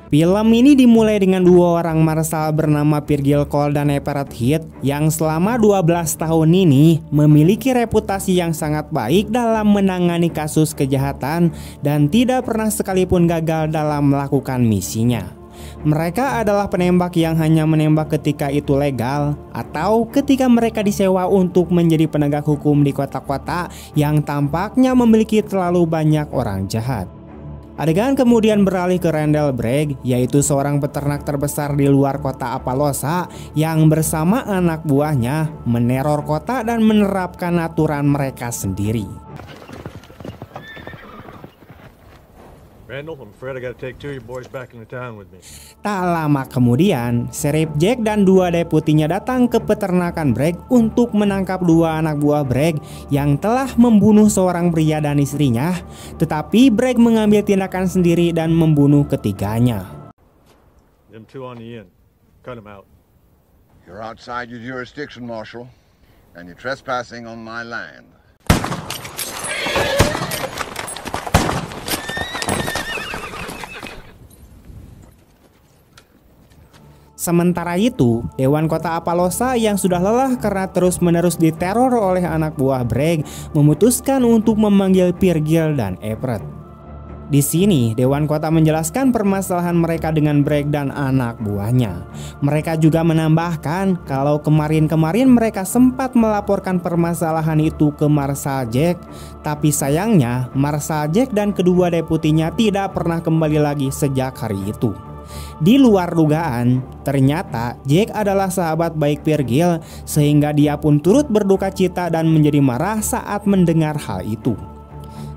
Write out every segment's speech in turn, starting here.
Film ini dimulai dengan dua orang marshal bernama Virgil Cole dan Everett Heath yang selama 12 tahun ini memiliki reputasi yang sangat baik dalam menangani kasus kejahatan dan tidak pernah sekalipun gagal dalam melakukan misinya. Mereka adalah penembak yang hanya menembak ketika itu legal atau ketika mereka disewa untuk menjadi penegak hukum di kota-kota yang tampaknya memiliki terlalu banyak orang jahat. Adegan kemudian beralih ke Randall Bragg, yaitu seorang peternak terbesar di luar kota Appaloosa yang bersama anak buahnya meneror kota dan menerapkan aturan mereka sendiri. Randall, I'm afraid I gotta take two of your boys back into town with me. Tak lama kemudian, Sheriff Jack dan dua deputinya datang ke peternakan Bragg untuk menangkap dua anak buah Bragg yang telah membunuh seorang pria dan istrinya. Tetapi Bragg mengambil tindakan sendiri dan membunuh ketiganya. Them two on the end. Cut them out. You're outside your jurisdiction, Marshal, and you're trespassing on my land. Sementara itu, Dewan Kota Appaloosa yang sudah lelah karena terus-menerus diteror oleh anak buah Bragg memutuskan untuk memanggil Virgil dan Everett. Di sini, Dewan Kota menjelaskan permasalahan mereka dengan Bragg dan anak buahnya. Mereka juga menambahkan kalau kemarin-kemarin mereka sempat melaporkan permasalahan itu ke Marshal Jack, tapi sayangnya Marshal Jack dan kedua deputinya tidak pernah kembali lagi sejak hari itu. Di luar dugaan, ternyata Jack adalah sahabat baik Virgil sehingga dia pun turut berduka cita dan menjadi marah saat mendengar hal itu.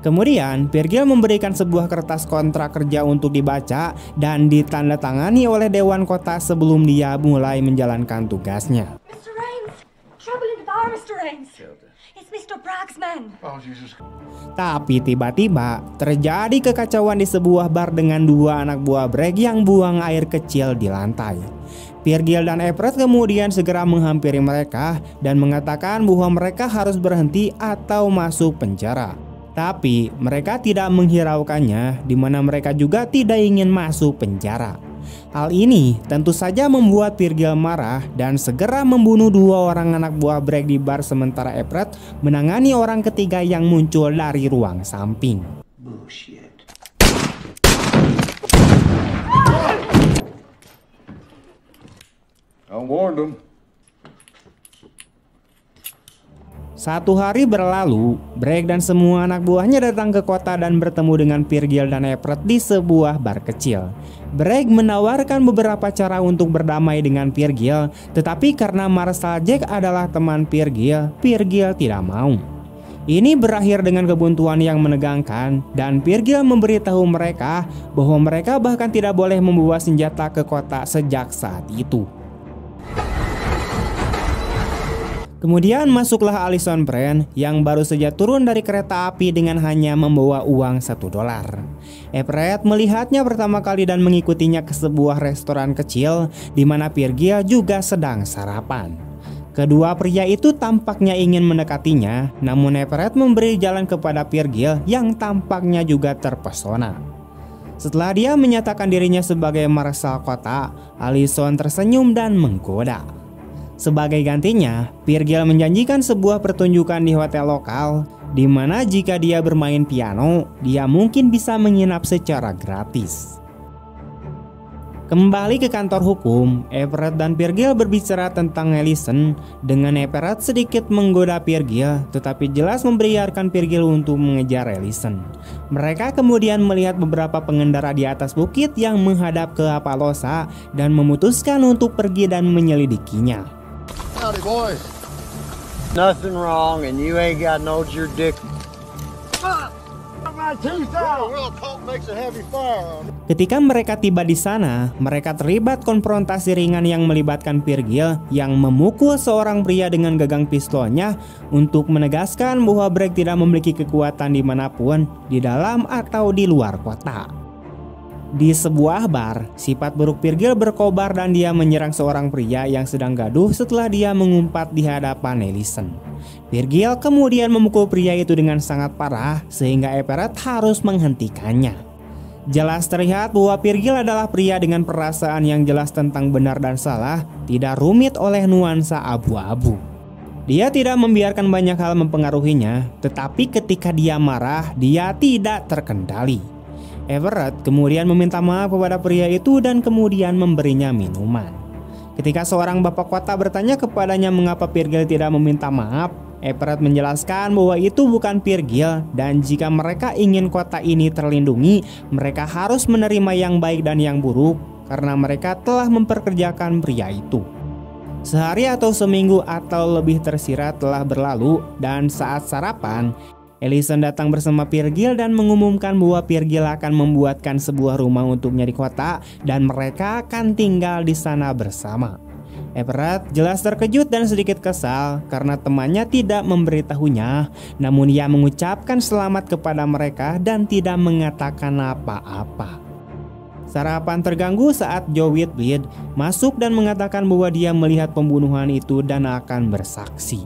Kemudian Virgil memberikan sebuah kertas kontrak kerja untuk dibaca dan ditandatangani oleh Dewan Kota sebelum dia mulai menjalankan tugasnya. Mr. Raines, trouble in the bar, Mr. Raines. It's Mr. Bragg's men. Oh, Jesus. Tapi tiba-tiba terjadi kekacauan di sebuah bar dengan dua anak buah Bragg yang buang air kecil di lantai. Virgil dan Everett kemudian segera menghampiri mereka dan mengatakan bahwa mereka harus berhenti atau masuk penjara. Tapi mereka tidak menghiraukannya, di mana mereka juga tidak ingin masuk penjara. Hal ini tentu saja membuat Virgil marah dan segera membunuh dua orang anak buah Bragg di bar, sementara Everett menangani orang ketiga yang muncul dari ruang samping. Bullshit. I warned them. Satu hari berlalu, Bragg dan semua anak buahnya datang ke kota dan bertemu dengan Virgil dan Everett di sebuah bar kecil. Bragg menawarkan beberapa cara untuk berdamai dengan Virgil, tetapi karena Marshal Jack adalah teman Virgil, Virgil tidak mau. Ini berakhir dengan kebuntuan yang menegangkan dan Virgil memberitahu mereka bahwa mereka bahkan tidak boleh membawa senjata ke kota sejak saat itu. Kemudian masuklah Allison Brand yang baru saja turun dari kereta api dengan hanya membawa uang $1. Everett melihatnya pertama kali dan mengikutinya ke sebuah restoran kecil di mana Virgil juga sedang sarapan. Kedua pria itu tampaknya ingin mendekatinya, namun Everett memberi jalan kepada Virgil yang tampaknya juga terpesona. Setelah dia menyatakan dirinya sebagai marshal kota, Allison tersenyum dan menggoda. Sebagai gantinya, Virgil menjanjikan sebuah pertunjukan di hotel lokal, di mana jika dia bermain piano, dia mungkin bisa menginap secara gratis. Kembali ke kantor hukum, Everett dan Virgil berbicara tentang Allison, dengan Everett sedikit menggoda Virgil, tetapi jelas membiarkan Virgil untuk mengejar Allison. Mereka kemudian melihat beberapa pengendara di atas bukit yang menghadap ke Appaloosa dan memutuskan untuk pergi dan menyelidikinya. Howdy, boys. Nothing wrong, and you ain't got no jurisdiction. Ketika mereka tiba di sana, mereka terlibat konfrontasi ringan yang melibatkan Virgil yang memukul seorang pria dengan gagang pistolnya untuk menegaskan bahwa Bragg tidak memiliki kekuatan dimanapun, di dalam atau di luar kota. Di sebuah bar, sifat buruk Virgil berkobar dan dia menyerang seorang pria yang sedang gaduh setelah dia mengumpat di hadapan Allison. Virgil kemudian memukul pria itu dengan sangat parah sehingga Everett harus menghentikannya. Jelas terlihat bahwa Virgil adalah pria dengan perasaan yang jelas tentang benar dan salah, tidak rumit oleh nuansa abu-abu. Dia tidak membiarkan banyak hal mempengaruhinya, tetapi ketika dia marah, dia tidak terkendali. Everett kemudian meminta maaf kepada pria itu dan kemudian memberinya minuman. Ketika seorang bapak kota bertanya kepadanya mengapa Virgil tidak meminta maaf, Everett menjelaskan bahwa itu bukan Virgil dan jika mereka ingin kota ini terlindungi, mereka harus menerima yang baik dan yang buruk karena mereka telah memperkerjakan pria itu. Sehari atau seminggu atau lebih tersirat telah berlalu dan saat sarapan, Ellison datang bersama Virgil dan mengumumkan bahwa Virgil akan membuatkan sebuah rumah untuknya di kota dan mereka akan tinggal di sana bersama. Everett jelas terkejut dan sedikit kesal karena temannya tidak memberitahunya, namun ia mengucapkan selamat kepada mereka dan tidak mengatakan apa-apa. Sarapan terganggu saat Joe Whitbread masuk dan mengatakan bahwa dia melihat pembunuhan itu dan akan bersaksi.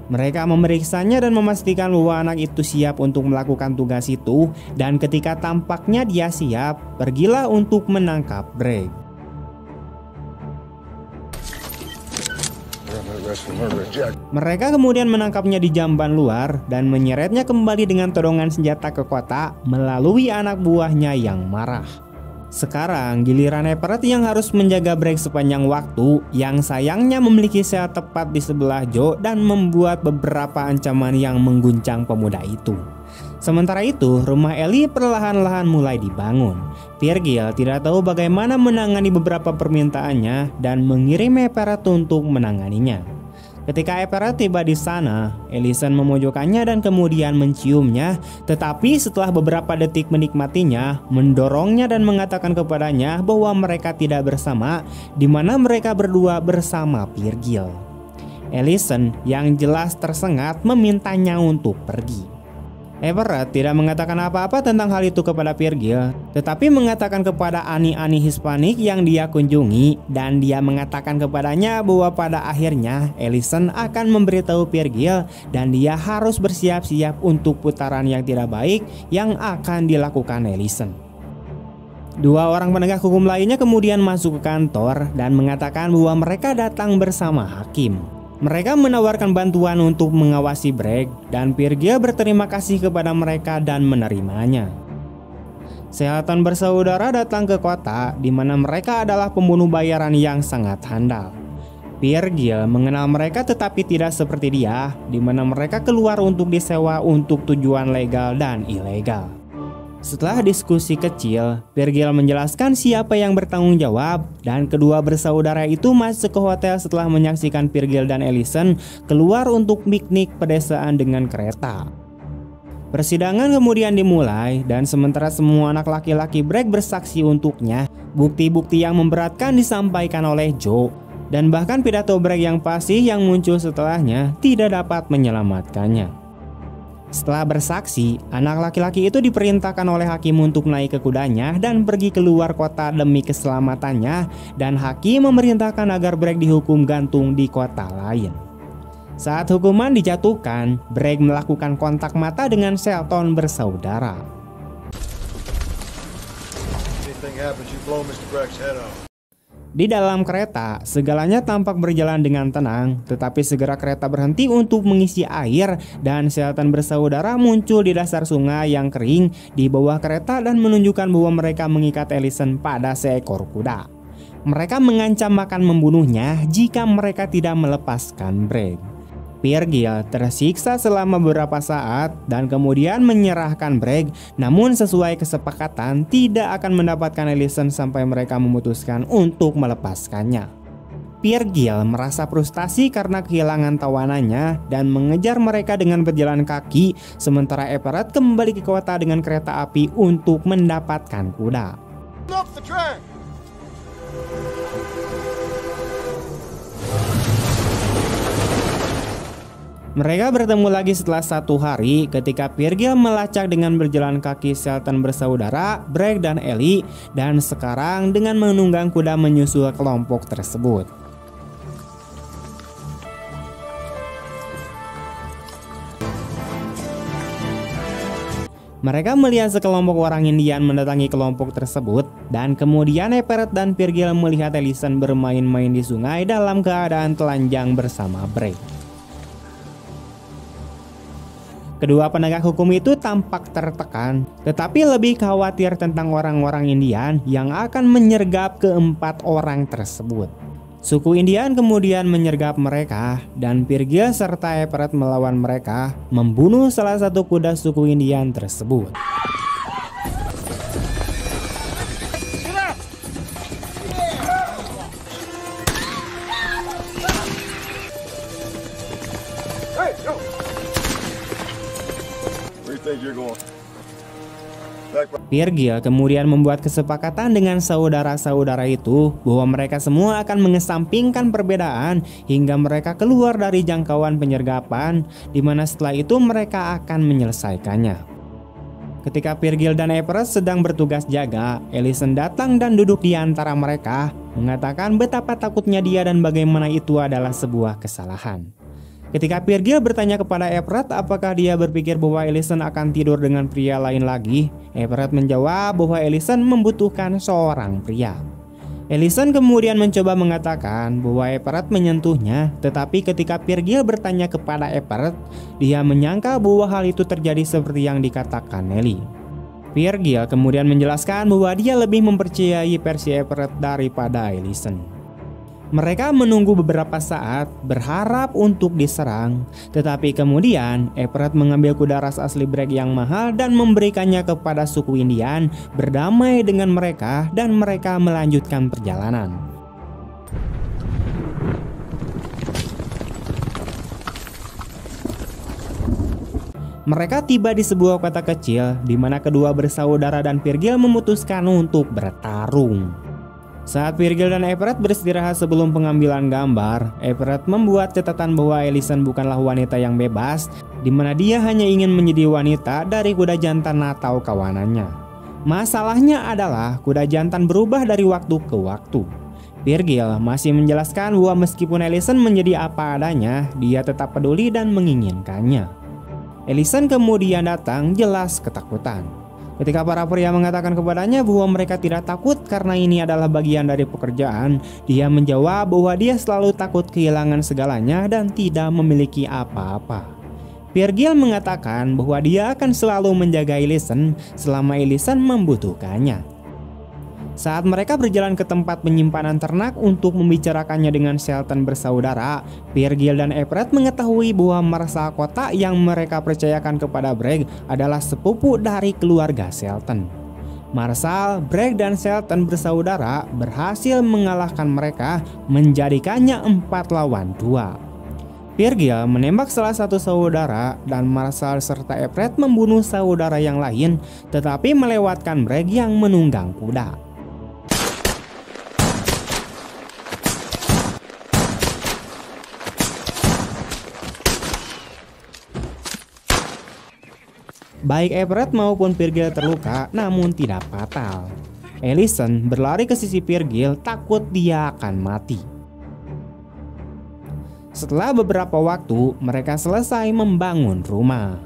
Mereka memeriksanya dan memastikan bahwa anak itu siap untuk melakukan tugas itu, dan ketika tampaknya dia siap, pergilah untuk menangkap Bragg. Mereka kemudian menangkapnya di jamban luar dan menyeretnya kembali dengan todongan senjata ke kota melalui anak buahnya yang marah. Sekarang giliran Everett yang harus menjaga Bragg sepanjang waktu, yang sayangnya memiliki sel tepat di sebelah Joe dan membuat beberapa ancaman yang mengguncang pemuda itu. Sementara itu, rumah Ellie perlahan-lahan mulai dibangun. Virgil tidak tahu bagaimana menangani beberapa permintaannya dan mengirim Everett untuk menanganinya. Ketika Everett tiba di sana, Ellison memojokkannya dan kemudian menciumnya, tetapi setelah beberapa detik menikmatinya, mendorongnya dan mengatakan kepadanya bahwa mereka tidak bersama, di mana mereka berdua bersama Virgil. Ellison yang jelas tersengat memintanya untuk pergi. Everett tidak mengatakan apa-apa tentang hal itu kepada Virgil, tetapi mengatakan kepada ani-ani Hispanik yang dia kunjungi, dan dia mengatakan kepadanya bahwa pada akhirnya Ellison akan memberitahu Virgil dan dia harus bersiap-siap untuk putaran yang tidak baik yang akan dilakukan Ellison. Dua orang penegak hukum lainnya kemudian masuk ke kantor dan mengatakan bahwa mereka datang bersama hakim. Mereka menawarkan bantuan untuk mengawasi Bragg dan Virgil berterima kasih kepada mereka dan menerimanya. Shelton bersaudara datang ke kota di mana mereka adalah pembunuh bayaran yang sangat handal. Virgil mengenal mereka tetapi tidak seperti dia, di mana mereka keluar untuk disewa untuk tujuan legal dan ilegal. Setelah diskusi kecil, Virgil menjelaskan siapa yang bertanggung jawab dan kedua bersaudara itu masuk ke hotel setelah menyaksikan Virgil dan Ellison keluar untuk piknik pedesaan dengan kereta. Persidangan kemudian dimulai dan sementara semua anak laki-laki Bragg bersaksi untuknya, bukti-bukti yang memberatkan disampaikan oleh Joe dan bahkan pidato Bragg yang fasih yang muncul setelahnya tidak dapat menyelamatkannya. Setelah bersaksi, anak laki-laki itu diperintahkan oleh hakim untuk naik ke kudanya dan pergi keluar kota demi keselamatannya, dan hakim memerintahkan agar Bragg dihukum gantung di kota lain. Saat hukuman dijatuhkan, Bragg melakukan kontak mata dengan Shelton bersaudara. Anything happens, you blow Mr. Bragg's head off. Di dalam kereta, segalanya tampak berjalan dengan tenang, tetapi segera kereta berhenti untuk mengisi air dan Shelton bersaudara muncul di dasar sungai yang kering di bawah kereta dan menunjukkan bahwa mereka mengikat Ellison pada seekor kuda. Mereka mengancam akan membunuhnya jika mereka tidak melepaskan Bragg. Virgil tersiksa selama beberapa saat dan kemudian menyerahkan Bragg, namun sesuai kesepakatan tidak akan mendapatkan Ellison sampai mereka memutuskan untuk melepaskannya. Virgil merasa frustasi karena kehilangan tawanannya dan mengejar mereka dengan berjalan kaki, sementara Everett kembali ke kota dengan kereta api untuk mendapatkan kuda. Off the track! Mereka bertemu lagi setelah 1 hari ketika Virgil melacak dengan berjalan kaki Shelton bersaudara, Bragg dan Ellie, dan sekarang dengan menunggang kuda menyusul kelompok tersebut. Mereka melihat sekelompok orang Indian mendatangi kelompok tersebut, dan kemudian Everett dan Virgil melihat Ellison bermain-main di sungai dalam keadaan telanjang bersama Bragg. Kedua penegak hukum itu tampak tertekan, tetapi lebih khawatir tentang orang-orang Indian yang akan menyergap keempat orang tersebut. Suku Indian kemudian menyergap mereka, dan Virgil serta Everett melawan mereka, membunuh salah satu kuda suku Indian tersebut. Virgil kemudian membuat kesepakatan dengan saudara-saudara itu bahwa mereka semua akan mengesampingkan perbedaan hingga mereka keluar dari jangkauan penyergapan, di mana setelah itu mereka akan menyelesaikannya. Ketika Virgil dan Everett sedang bertugas jaga, Ellison datang dan duduk di antara mereka, mengatakan betapa takutnya dia dan bagaimana itu adalah sebuah kesalahan. Ketika Virgil bertanya kepada Everett apakah dia berpikir bahwa Ellison akan tidur dengan pria lain lagi, Everett menjawab bahwa Ellison membutuhkan seorang pria. Ellison kemudian mencoba mengatakan bahwa Everett menyentuhnya, tetapi ketika Virgil bertanya kepada Everett, dia menyangka bahwa hal itu terjadi seperti yang dikatakan Nelly. Virgil kemudian menjelaskan bahwa dia lebih mempercayai versi Everett daripada Ellison. Mereka menunggu beberapa saat berharap untuk diserang, tetapi kemudian Everett mengambil kuda ras asli Bragg yang mahal dan memberikannya kepada suku Indian, berdamai dengan mereka dan mereka melanjutkan perjalanan. Mereka tiba di sebuah kota kecil di mana kedua bersaudara dan Virgil memutuskan untuk bertarung. Saat Virgil dan Everett beristirahat sebelum pengambilan gambar, Everett membuat catatan bahwa Ellison bukanlah wanita yang bebas, di mana dia hanya ingin menjadi wanita dari kuda jantan atau kawanannya. Masalahnya adalah kuda jantan berubah dari waktu ke waktu. Virgil masih menjelaskan bahwa meskipun Ellison menjadi apa adanya, dia tetap peduli dan menginginkannya. Ellison kemudian datang jelas ketakutan. Ketika para pria mengatakan kepadanya bahwa mereka tidak takut karena ini adalah bagian dari pekerjaan, dia menjawab bahwa dia selalu takut kehilangan segalanya dan tidak memiliki apa-apa. Virgil mengatakan bahwa dia akan selalu menjaga Ellison selama Ellison membutuhkannya. Saat mereka berjalan ke tempat penyimpanan ternak untuk membicarakannya dengan Shelton bersaudara, Virgil dan Everett mengetahui bahwa Marshal kota yang mereka percayakan kepada Bragg adalah sepupu dari keluarga Shelton. Marshal, Bragg dan Shelton bersaudara berhasil mengalahkan mereka, menjadikannya 4 lawan 2. Virgil menembak salah satu saudara dan Marshal serta Everett membunuh saudara yang lain, tetapi melewatkan Bragg yang menunggang kuda. Baik Everett maupun Virgil terluka namun tidak fatal. Ellison berlari ke sisi Virgil, takut dia akan mati. Setelah beberapa waktu, mereka selesai membangun rumah.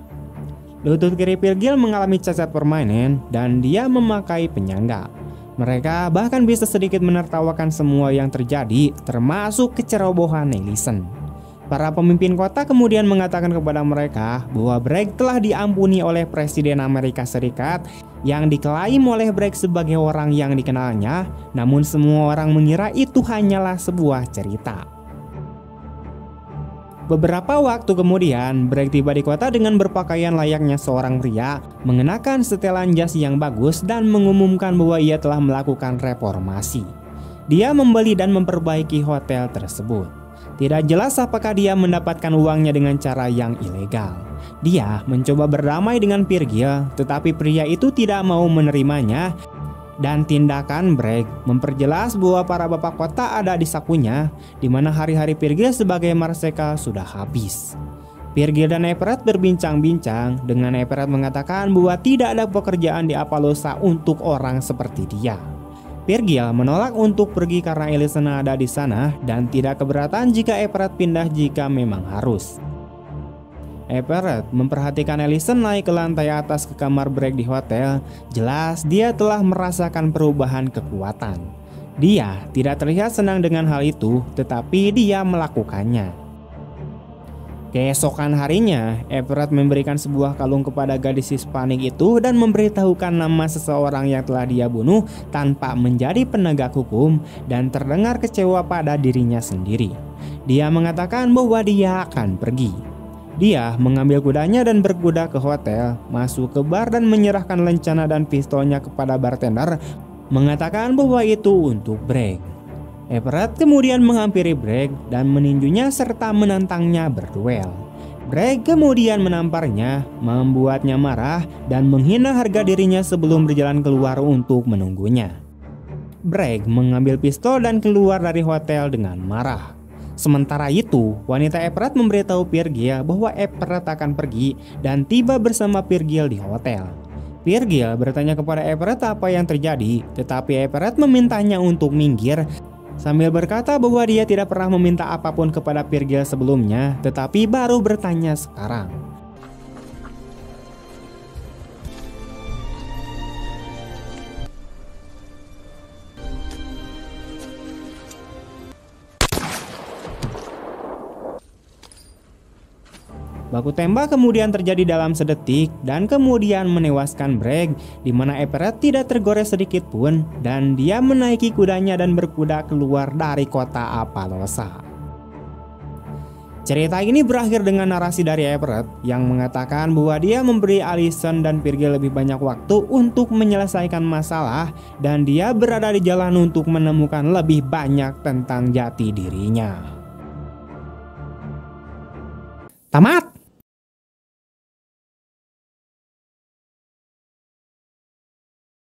Lutut kiri Virgil mengalami cacat permanen dan dia memakai penyangga. Mereka bahkan bisa sedikit menertawakan semua yang terjadi, termasuk kecerobohan Ellison. Para pemimpin kota kemudian mengatakan kepada mereka bahwa Bragg telah diampuni oleh Presiden Amerika Serikat yang diklaim oleh Bragg sebagai orang yang dikenalnya, namun semua orang mengira itu hanyalah sebuah cerita. Beberapa waktu kemudian, Bragg tiba di kota dengan berpakaian layaknya seorang pria, mengenakan setelan jas yang bagus dan mengumumkan bahwa ia telah melakukan reformasi. Dia membeli dan memperbaiki hotel tersebut. Tidak jelas apakah dia mendapatkan uangnya dengan cara yang ilegal. Dia mencoba berdamai dengan Virgil, tetapi pria itu tidak mau menerimanya. Dan tindakan Bragg memperjelas bahwa para bapak kota ada di sakunya, di mana hari-hari Virgil sebagai Marshal sudah habis. Virgil dan Everett berbincang-bincang, dengan Everett mengatakan bahwa tidak ada pekerjaan di Appaloosa untuk orang seperti dia. Virgil menolak untuk pergi karena Ellison ada di sana dan tidak keberatan jika Everett pindah jika memang harus. Everett memperhatikan Allison naik ke lantai atas ke kamar Bragg di hotel. Jelas dia telah merasakan perubahan kekuatan. Dia tidak terlihat senang dengan hal itu, tetapi dia melakukannya. Keesokan harinya, Everett memberikan sebuah kalung kepada gadis Hispanik itu dan memberitahukan nama seseorang yang telah dia bunuh tanpa menjadi penegak hukum dan terdengar kecewa pada dirinya sendiri. Dia mengatakan bahwa dia akan pergi. Dia mengambil kudanya dan berkuda ke hotel, masuk ke bar dan menyerahkan lencana dan pistolnya kepada bartender, mengatakan bahwa itu untuk Bragg. Everett kemudian menghampiri Bragg dan meninjunya serta menantangnya berduel. Bragg kemudian menamparnya, membuatnya marah dan menghina harga dirinya sebelum berjalan keluar untuk menunggunya. Bragg mengambil pistol dan keluar dari hotel dengan marah. Sementara itu, wanita Everett memberitahu Virgil bahwa Everett akan pergi dan tiba bersama Virgil di hotel. Virgil bertanya kepada Everett apa yang terjadi, tetapi Everett memintanya untuk minggir sambil berkata bahwa dia tidak pernah meminta apapun kepada Virgil sebelumnya, tetapi baru bertanya sekarang. Baku tembak kemudian terjadi dalam sedetik dan kemudian menewaskan Bragg, di mana Everett tidak tergores sedikit pun dan dia menaiki kudanya dan berkuda keluar dari kota Appaloosa. Cerita ini berakhir dengan narasi dari Everett yang mengatakan bahwa dia memberi Allison dan Virgil lebih banyak waktu untuk menyelesaikan masalah dan dia berada di jalan untuk menemukan lebih banyak tentang jati dirinya. Tamat.